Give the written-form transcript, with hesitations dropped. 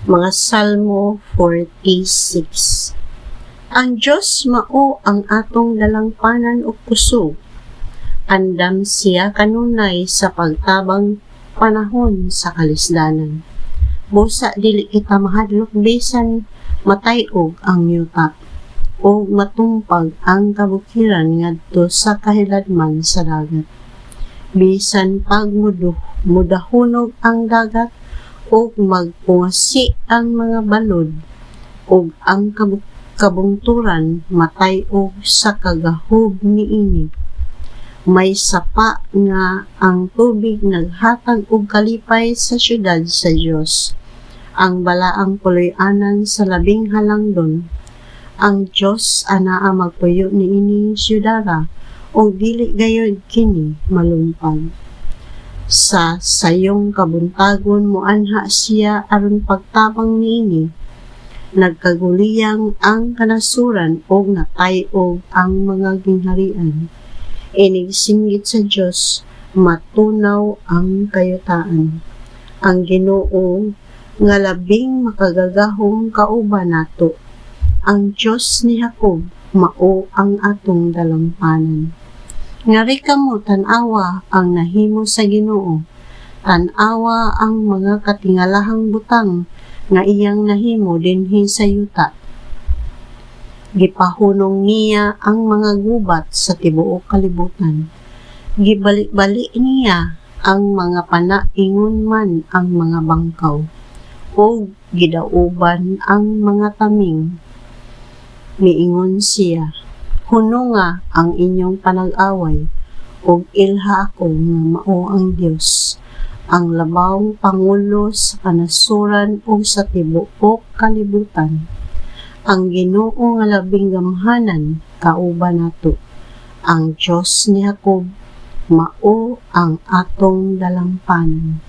Mga Salmo 46. Ang Diyos mao ang atong dalangpanan ug kusog. Andam siya kanunay sa pagtabang panahon sa kalisdanan. Busa dili kita mahadlok bisan matay-og ang yuta o matumpag ang kabukiran ngadto sa kahiladman sa dagat. Bisan mudahunog ang dagat o magpungasi ang mga balod o ang kabungturan matay-og sa kagahog niini. May sapa nga ang tubig naghatag og kalipay sa syudad sa Dios. Ang balaang puloy-anan sa labing halangdon. Ang Dios anaa magpuyo niini syudara o dili gayud kini malumpag. Sa sayong kabuntagon moanha siya aron pagtabang niini. Nagkaguliyang ang kanasuran o natay-og ang mga gingharian. Inigsinggit sa Dios, matunaw ang kayutaan. Ang Ginoo nga labing makagagahong kauban nato. Ang Dios ni Jacob mao ang atong dalangpanan. Ngari kamo tan-awa ang nahimo sa Ginoo. Tan-awa ang mga katingalahang butang nga iyang nahimo dinhi sa yuta. Gipahunong niya ang mga gubat sa tibuok kalibutan. Gibalik-balik niya ang mga panaingon man ang mga bangkaw. O gidauban ang mga taming. Miingon siya, hununga ang inyong panag-away, ug ilha ako nga mao ang Dios, ang labawng pangulo sa kanasuran ug sa tibuok kalibutan. Ang Ginoo nga labing gamhanan kauban nato. Ang Dios ni Jacob mao ang atong dalangpanan.